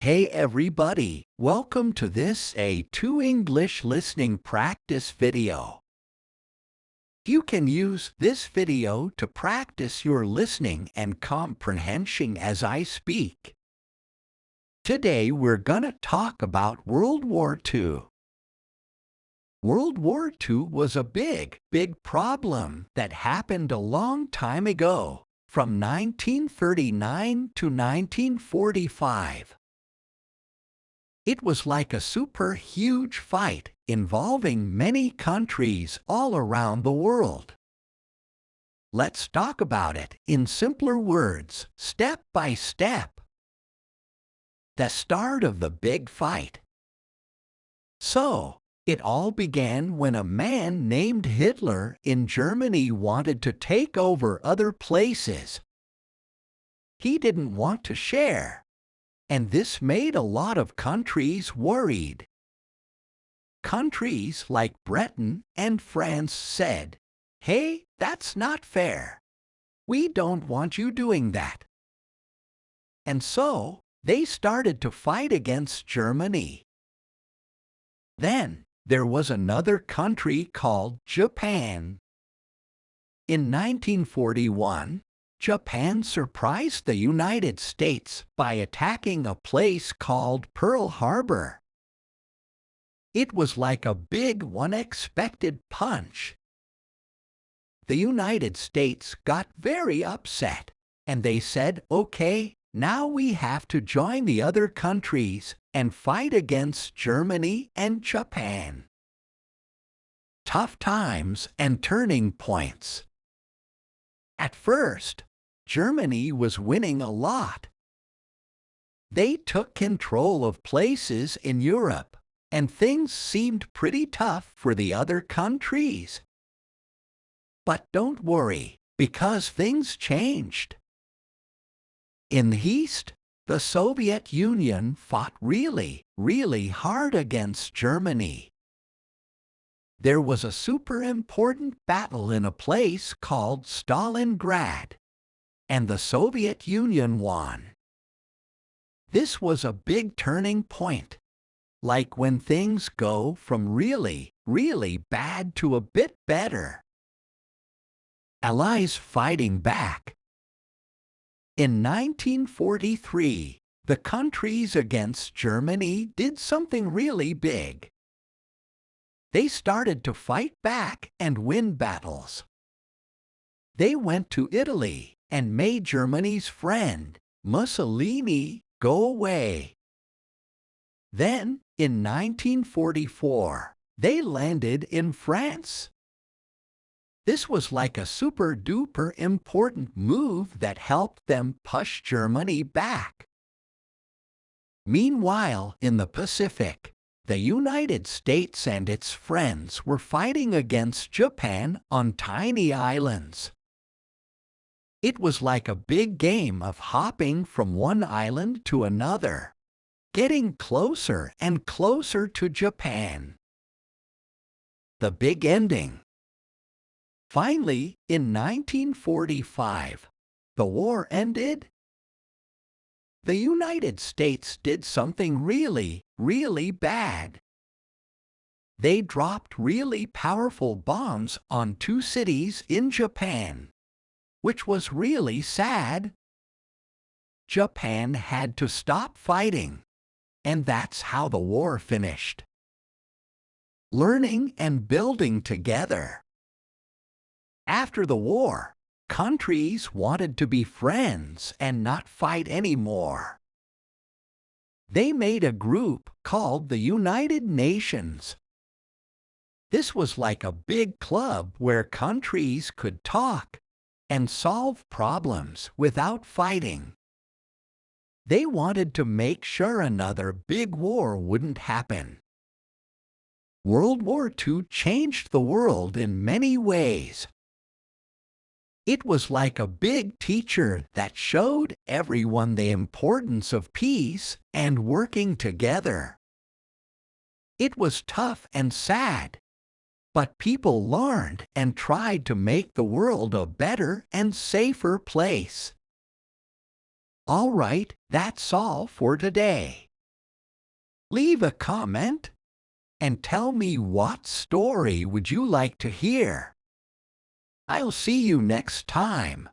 Hey everybody, welcome to this A2 English listening practice video. You can use this video to practice your listening and comprehension as I speak. Today we're gonna talk about World War II. World War II was a big problem that happened a long time ago, from 1939 to 1945. It was like a super huge fight involving many countries all around the world. Let's talk about it in simpler words, step by step. The start of the big fight. So, it all began when a man named Hitler in Germany wanted to take over other places. He didn't want to share, and this made a lot of countries worried. Countries like Britain and France said, "Hey, that's not fair. We don't want you doing that." And so, they started to fight against Germany. Then, there was another country called Japan. In 1941, Japan surprised the United States by attacking a place called Pearl Harbor. It was like a big unexpected punch. The United States got very upset, and they said, "Okay, now we have to join the other countries and fight against Germany and Japan." Tough times and turning points. At first, Germany was winning a lot. They took control of places in Europe, and things seemed pretty tough for the other countries. But don't worry, because things changed. In the East, the Soviet Union fought really hard against Germany. There was a super important battle in a place called Stalingrad, and the Soviet Union won. This was a big turning point, like when things go from really bad to a bit better. Allies fighting back. In 1943, the countries against Germany did something really big. They started to fight back and win battles. They went to Italy and made Germany's friend, Mussolini, go away. Then, in 1944, they landed in France. This was like a super-duper important move that helped them push Germany back. Meanwhile, in the Pacific, the United States and its friends were fighting against Japan on tiny islands. It was like a big game of hopping from one island to another, getting closer and closer to Japan. The big ending. Finally, in 1945, the war ended. The United States did something really bad. They dropped really powerful bombs on two cities in Japan, which was really sad. Japan had to stop fighting, and that's how the war finished. Learning and building together. After the war, countries wanted to be friends and not fight anymore. They made a group called the United Nations. This was like a big club where countries could talk and solve problems without fighting. They wanted to make sure another big war wouldn't happen. World War II changed the world in many ways. It was like a big teacher that showed everyone the importance of peace and working together. It was tough and sad, but people learned and tried to make the world a better and safer place. All right, that's all for today. Leave a comment and tell me what story would you like to hear. I'll see you next time.